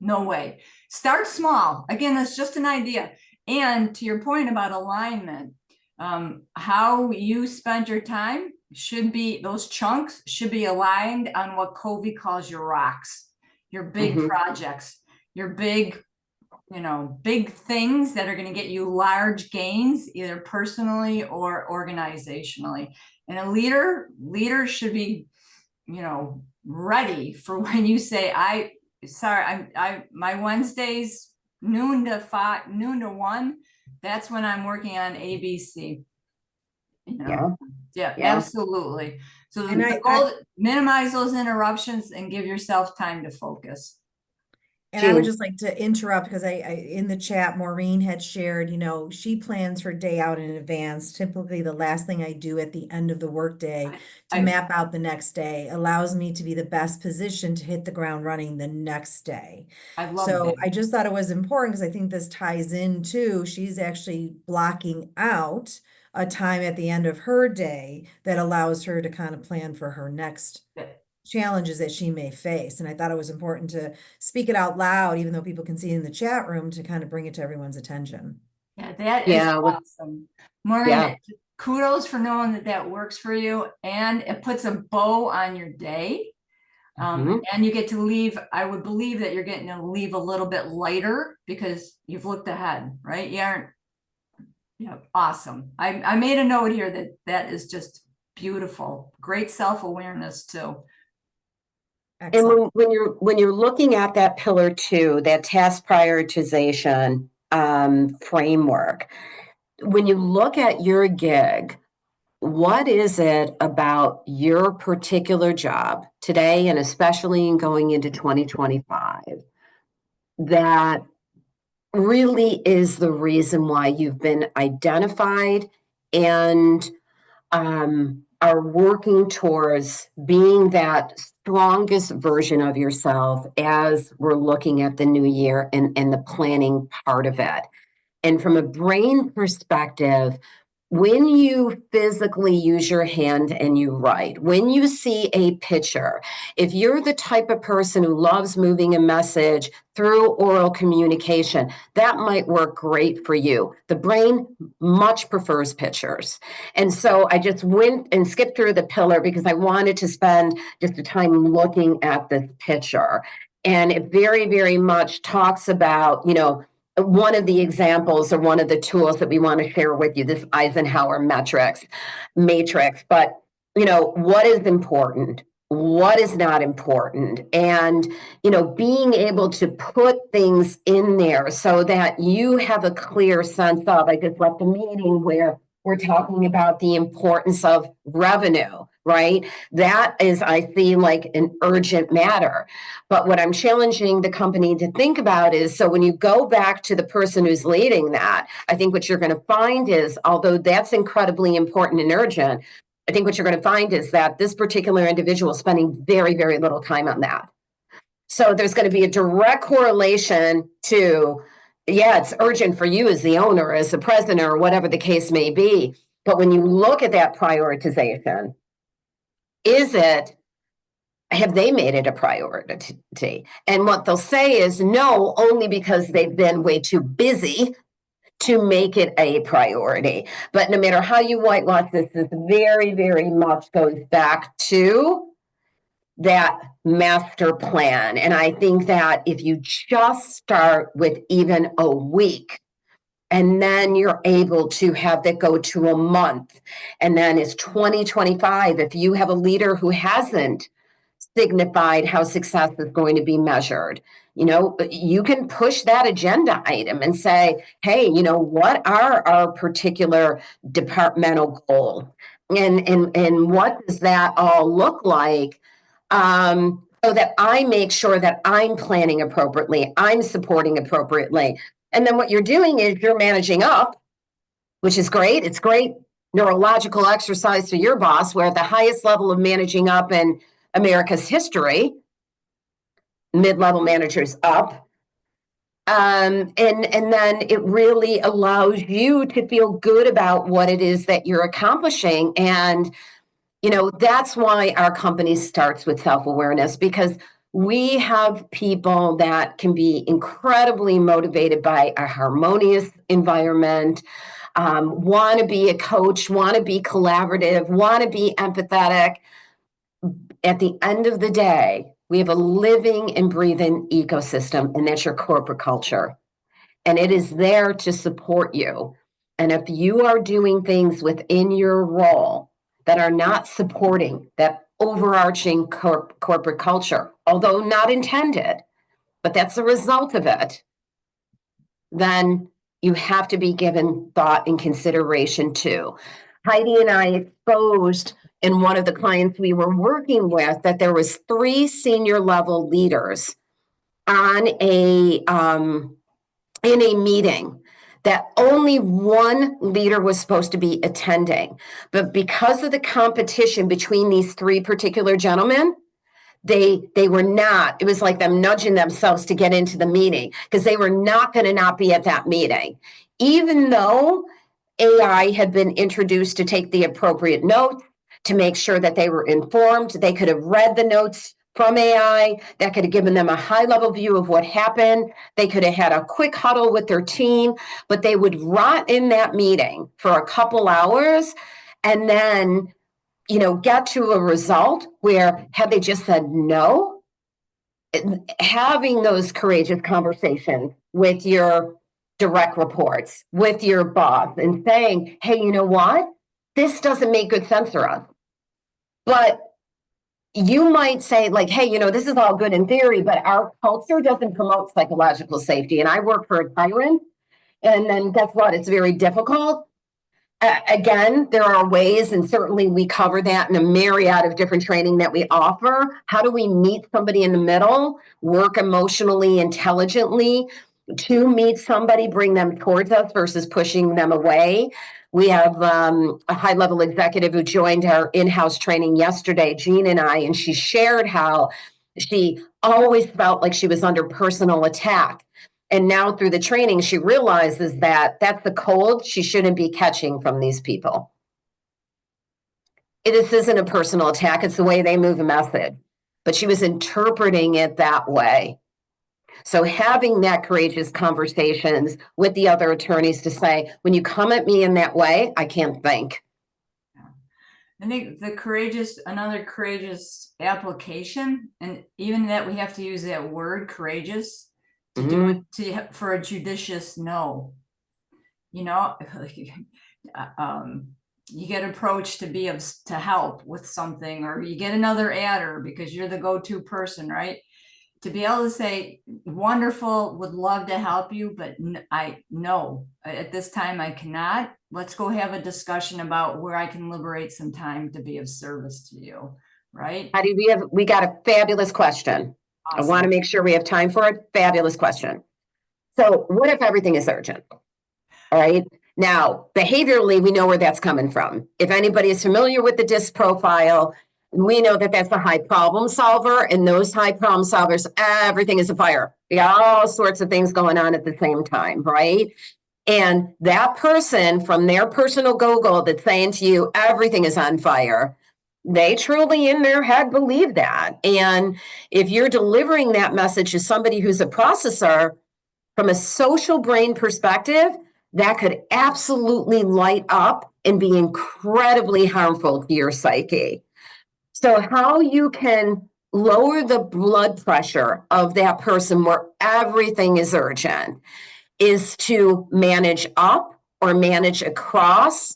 no way. Start small. Again, that's just an idea. And to your point about alignment, how you spend your time should be, those chunks should be aligned on what Covey calls your rocks, your big projects, your big, big things that are going to get you large gains, either personally or organizationally. And a leader should be, ready for when you say, my Wednesdays, noon to 1, that's when I'm working on ABC. Yeah, absolutely. So the goal, minimize those interruptions and give yourself time to focus. And I would just like to interrupt because I in the chat, Maureen had shared, she plans her day out in advance. Typically, the last thing I do at the end of the workday to map out the next day allows me to be the best position to hit the ground running the next day. I love that. I just thought it was important because I think this ties into, she's actually blocking out a time at the end of her day that allows her to kind of plan for her next challenges that she may face. And I thought it was important to speak it out loud, even though people can see it in the chat room, to kind of bring it to everyone's attention. Yeah, that is awesome. Maureen, kudos for knowing that works for you, and it puts a bow on your day. And you get to leave, I would believe that you're getting to leave a little bit lighter because you've looked ahead, right? You aren't, awesome. I made a note here that is just beautiful. Great self-awareness too. Excellent. And when you're looking at that pillar 2, that task prioritization framework, when you look at your gig, what is it about your particular job today, and especially in going into 2025, that really is the reason why you've been identified and are working towards being that strongest version of yourself as we're looking at the new year and the planning part of it? And from a brain perspective, when you physically use your hand and you write, when you see a picture, if you're the type of person who loves moving a message through oral communication, that might work great for you. The brain much prefers pictures. And so I just went and skipped through the pillar because I wanted to spend just a time looking at this picture. And it very, very much talks about, one of the examples or one of the tools that we want to share with you, this Eisenhower matrix. But, what is important? What is not important? And, being able to put things in there so that you have a clear sense of, I just left a meeting where we're talking about the importance of revenue, right? That is, I see, like an urgent matter. But what I'm challenging the company to think about is, so when you go back to the person who's leading that, I think what you're going to find is, although that's incredibly important and urgent, I think what you're going to find is that this particular individual is spending very, very little time on that. So there's going to be a direct correlation to, yeah, it's urgent for you as the owner, as the president, or whatever the case may be. But when you look at that prioritization, have they made it a priority? And what they'll say is no, only because they've been way too busy to make it a priority. But no matter how you whitewash this very, very much goes back to that master plan. And I think that if you just start with even a week, and then you're able to have that go to a month, and then it's 2025, if you have a leader who hasn't signified how success is going to be measured, you can push that agenda item and say, hey, what are our particular departmental goals, and what does that all look like, so that I make sure that I'm planning appropriately, I'm supporting appropriately. And then what you're doing is you're managing up, which is great. It's great neurological exercise to your boss. We're at the highest level of managing up in America's history, mid-level managers up. And then it really allows you to feel good about what it is that you're accomplishing. And, that's why our company starts with self-awareness, because we have people that can be incredibly motivated by a harmonious environment, want to be a coach, want to be collaborative, want to be empathetic. At the end of the day, we have a living and breathing ecosystem, and that's your corporate culture. And it is there to support you. And if you are doing things within your role that are not supporting that overarching corporate culture, although not intended, but that's a result of it, then you have to be given thought and consideration too. Heidi and I exposed in one of the clients we were working with that there was 3 senior level leaders on in a meeting that only one leader was supposed to be attending. But because of the competition between these 3 particular gentlemen, they were not, it was like them nudging themselves to get into the meeting because they were not going to not be at that meeting. Even though AI had been introduced to take the appropriate notes, to make sure that they were informed, they could have read the notes from AI, that could have given them a high level view of what happened. They could have had a quick huddle with their team, but they would rot in that meeting for a couple hours and then, get to a result where had they just said no, having those courageous conversations with your direct reports, with your boss, and saying, hey, you know what? This doesn't make good sense for us. But you might say, like, hey, this is all good in theory, but our culture doesn't promote psychological safety. And I work for a tyrant. And then guess what? It's very difficult. Again, there are ways, and certainly we cover that in a myriad of different training that we offer. How do we meet somebody in the middle, work emotionally intelligently to meet somebody, bring them towards us versus pushing them away? We have a high-level executive who joined our in-house training yesterday, Jean and I, and she shared how she always felt like she was under personal attack. And now through the training, she realizes that that's the cold she shouldn't be catching from these people. This isn't a personal attack. It's the way they move a message. But she was interpreting it that way. So having that courageous conversations with the other attorneys to say, when you come at me in that way, I can't think. I think another courageous application, and even that we have to use that word courageous to do it for a judicious no. You get approached to help with something, or you get another adder because you're the go-to person, right? To be able to say, wonderful, would love to help you, but no, at this time I cannot. Let's go have a discussion about where I can liberate some time to be of service to you, right? Heidi, we got a fabulous question. Awesome. I want to make sure we have time for it. Fabulous question. So what if everything is urgent? All right. Now, behaviorally, we know where that's coming from. If anybody is familiar with the DISC profile, we know that that's a high problem solver, and those high problem solvers, everything is a fire. You got all sorts of things going on at the same time, right? And that person from their personal Google that's saying to you, everything is on fire, they truly in their head believe that. And if you're delivering that message to somebody who's a processor, from a social brain perspective, that could absolutely light up and be incredibly harmful to your psyche. So how you can lower the blood pressure of that person where everything is urgent is to manage up or manage across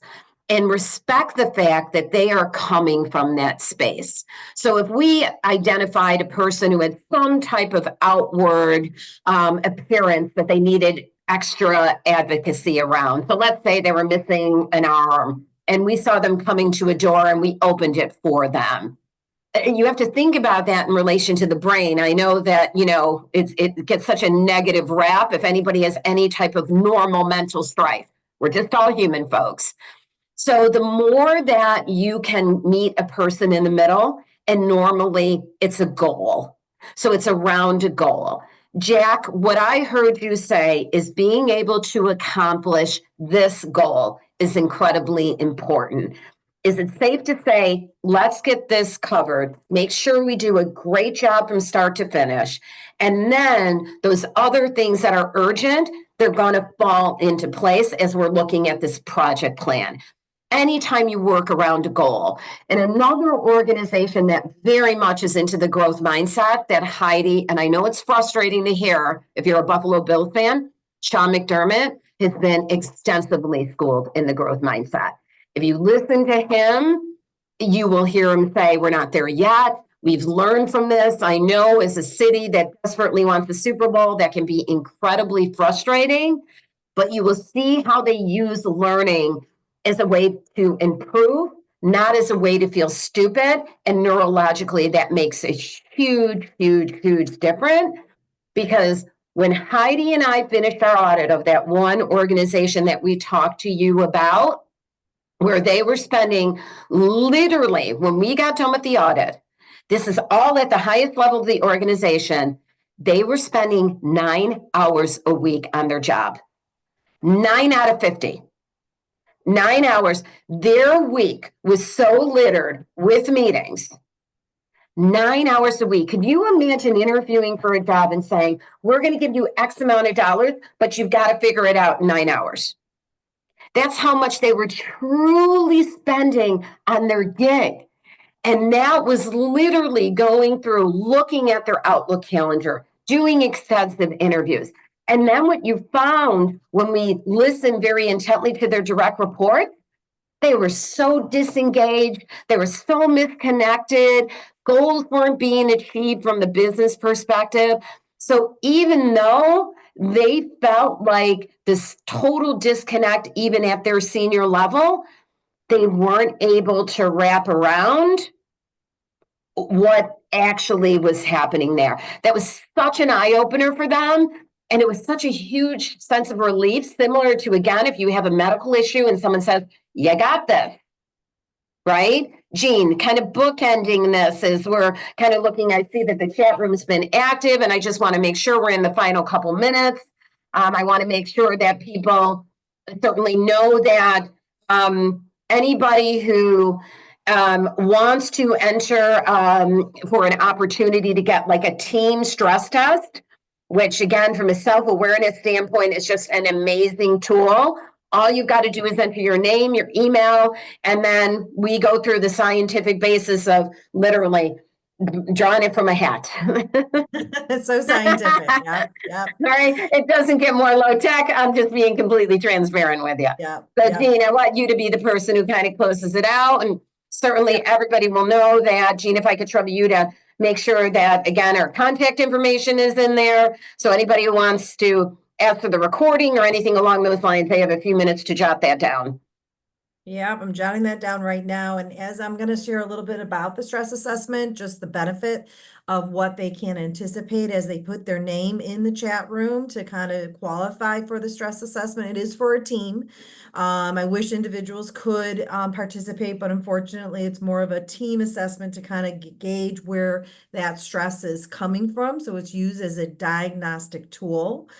and respect the fact that they are coming from that space. So if we identified a person who had some type of outward appearance that they needed extra advocacy around, so let's say they were missing an arm and we saw them coming to a door and we opened it for them. You have to think about that in relation to the brain. I know that, it gets such a negative rap if anybody has any type of normal mental strife. We're just all human, folks. So the more that you can meet a person in the middle, and normally it's a goal. So it's around a goal. Jack, what I heard you say is being able to accomplish this goal is incredibly important. Is it safe to say, let's get this covered, make sure we do a great job from start to finish, and then those other things that are urgent, they're going to fall into place as we're looking at this project plan. Anytime you work around a goal. And another organization that very much is into the growth mindset that Heidi, and I know it's frustrating to hear if you're a Buffalo Bills fan, Sean McDermott has been extensively schooled in the growth mindset. If you listen to him, you will hear him say, we're not there yet. We've learned from this. I know as a city that desperately wants the Super Bowl, that can be incredibly frustrating, but you will see how they use learning as a way to improve, not as a way to feel stupid. And neurologically, that makes a huge, huge, huge difference. Because when Heidi and I finished our audit of that one organization that we talked to you about, where they were spending literally, when we got done with the audit, this is all at the highest level of the organization, they were spending 9 hours a week on their job. 9 out of 50. 9 hours. Their week was so littered with meetings. 9 hours a week. Could you imagine interviewing for a job and saying, we're going to give you X amount of dollars, but you've got to figure it out in 9 hours? That's how much they were truly spending on their gig. And that was literally going through, looking at their Outlook calendar, doing extensive interviews. And then what you found when we listened very intently to their direct report, they were so disengaged. They were so misconnected. Goals weren't being achieved from the business perspective. So even though they felt like this total disconnect, even at their senior level, they weren't able to wrap around what actually was happening there. That was such an eye-opener for them. And it was such a huge sense of relief, similar to, again, if you have a medical issue and someone says, you got this, right? Jean, kind of bookending this as we're kind of looking, I see that the chat room's been active, and I just want to make sure we're in the final couple minutes. I want to make sure that people certainly know that anybody who wants to enter for an opportunity to get like a team stress test, which again, from a self-awareness standpoint, is just an amazing tool. All you've got to do is enter your name, your email, and then we go through the scientific basis of literally drawing it from a hat. It's so scientific. Yep. Yep. Sorry, it doesn't get more low tech. I'm just being completely transparent with you. Yep. So, Yep. Jean, I want you to be the person who kind of closes it out. And certainly everybody will know that. Jean, if I could trouble you to make sure that, again, our contact information is in there. So anybody who wants to ask for the recording or anything along those lines, they have a few minutes to jot that down. Yeah, I'm jotting that down right now. And as I'm going to share a little bit about the stress assessment, just the benefit of what they can anticipate as they put their name in the chat room to kind of qualify for the stress assessment. It is for a team. I wish individuals could participate, but unfortunately, it's more of a team assessment to kind of gauge where that stress is coming from. So it's used as a diagnostic tool.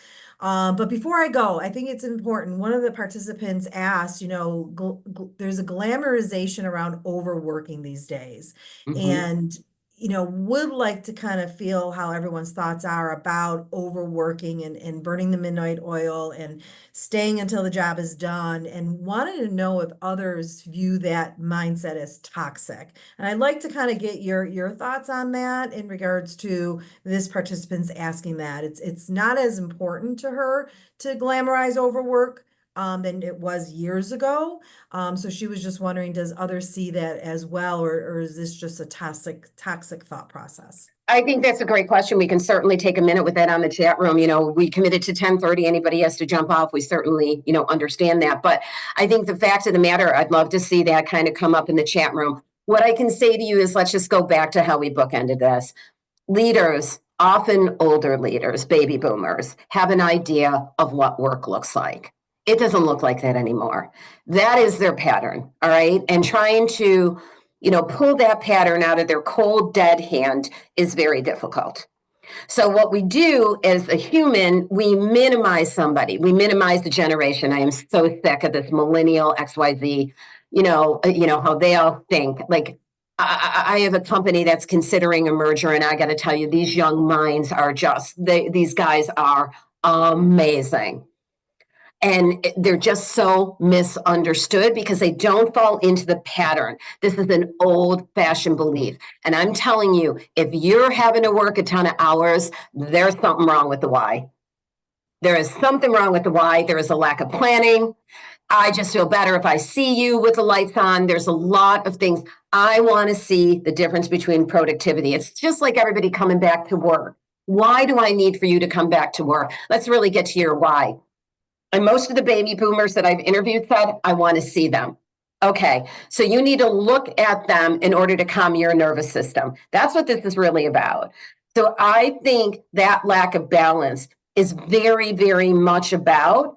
But before I go, I think it's important. One of the participants asked, there's a glamorization around overworking these days. And, would like to kind of feel how everyone's thoughts are about overworking and burning the midnight oil and staying until the job is done, and wanted to know if others view that mindset as toxic. And I'd like to kind of get your thoughts on that in regards to this participant's asking that. It's not as important to her to glamorize overwork than it was years ago. So she was just wondering, does others see that as well, or is this just a toxic thought process? I think that's a great question. We can certainly take a minute with that on the chat room. We committed to 10:30. Anybody has to jump off, we certainly, understand that. But I think the fact of the matter, I'd love to see that kind of come up in the chat room. What I can say to you is, let's just go back to how we bookended this. Leaders, often older leaders, baby boomers, have an idea of what work looks like. It doesn't look like that anymore. That is their pattern, all right? And trying to, pull that pattern out of their cold, dead hand is very difficult. So what we do as a human, we minimize somebody. We minimize the generation. I am so sick of this millennial XYZ, how they all think. Like, I have a company that's considering a merger, and I got to tell you, these young minds are these guys are amazing. And they're just so misunderstood because they don't fall into the pattern. This is an old-fashioned belief. And I'm telling you, if you're having to work a ton of hours, there's something wrong with the why. There is something wrong with the why. There is a lack of planning. I just feel better if I see you with the lights on. There's a lot of things. I want to see the difference between productivity. It's just like everybody coming back to work. Why do I need for you to come back to work? Let's really get to your why. And most of the baby boomers that I've interviewed said, I want to see them. Okay, so you need to look at them in order to calm your nervous system. That's what this is really about. So I think that lack of balance is very, very much about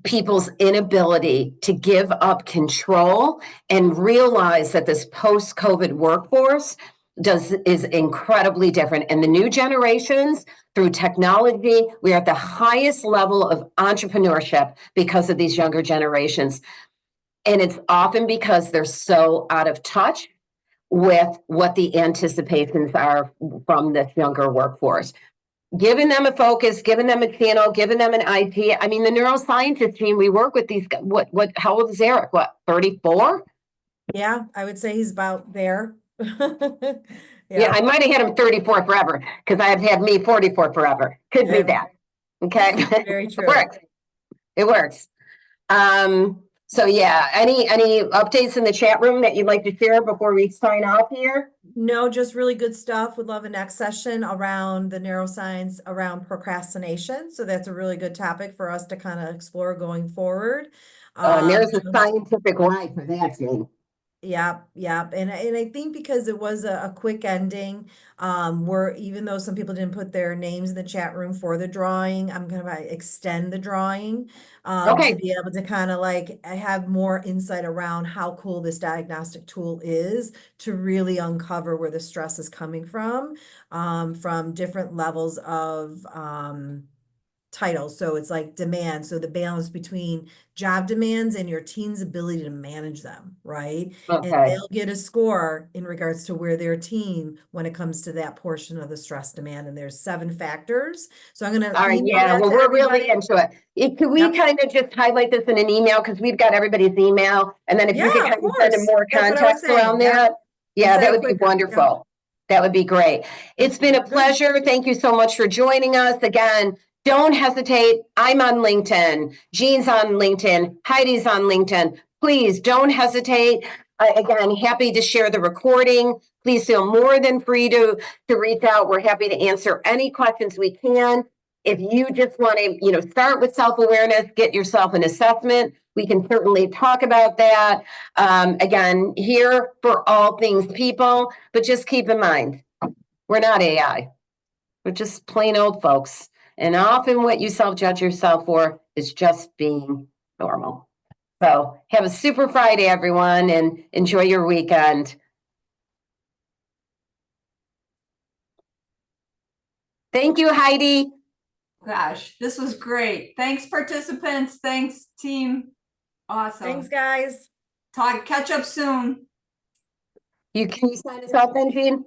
people's inability to give up control and realize that this post-COVID workforce is incredibly different. And the new generations, through technology, we are at the highest level of entrepreneurship because of these younger generations. And it's often because they're so out of touch with what the anticipations are from this younger workforce. Giving them a focus, giving them a channel, giving them an idea. I mean, the neuroscientist team, we work with these, how old is Eric? 34? Yeah, I would say he's about there. Yeah, I might have had him 34 forever because I've had me 44 forever. Could be that. Okay. Very true. It works. So yeah, any updates in the chat room that you'd like to share before we sign off here? No, just really good stuff. Would love a next session around the neuroscience around procrastination. So that's a really good topic for us to kind of explore going forward. There's a scientific why for that, Jane. Yep. And I think because it was a quick ending, where even though some people didn't put their names in the chat room for the drawing, I'm gonna extend the drawing to be able to kind of like have more insight around how cool this diagnostic tool is to really uncover where the stress is coming from different levels of titles. So it's like demand. So the balance between job demands and your team's ability to manage them, right? And they'll get a score in regards to where their team, when it comes to that portion of the stress demand. And there's 7 factors. So I'm going to. All right. Yeah. Well, we're really into it. Could we kind of just highlight this in an email? Because we've got everybody's email. And then if you could kind of send more context around that. Yeah, that would be wonderful. That would be great. It's been a pleasure. Thank you so much for joining us again. Don't hesitate. I'm on LinkedIn. Jean's on LinkedIn. Heidi's on LinkedIn. Please don't hesitate. Again, happy to share the recording. Please feel more than free to reach out. We're happy to answer any questions we can. if you just want to, start with self-awareness, get yourself an assessment, we can certainly talk about that. Again, here for all things people, but just keep in mind, we're not AI. We're just plain old folks. And often what you self-judge yourself for is just being normal. So have a super Friday, everyone, and enjoy your weekend. Thank you, Heidi. Gosh, this was great. Thanks, participants. Thanks, team. Awesome. Thanks, guys. Catch up soon. Can you sign us off then, Jean?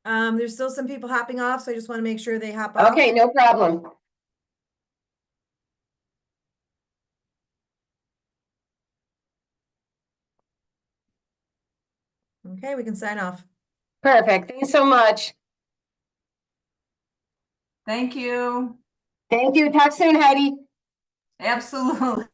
There's still some people hopping off, so I just want to make sure they hop off. Okay, no problem. Okay, we can sign off. Perfect. Thanks so much. Thank you. Thank you. Talk soon, Heidi. Absolutely.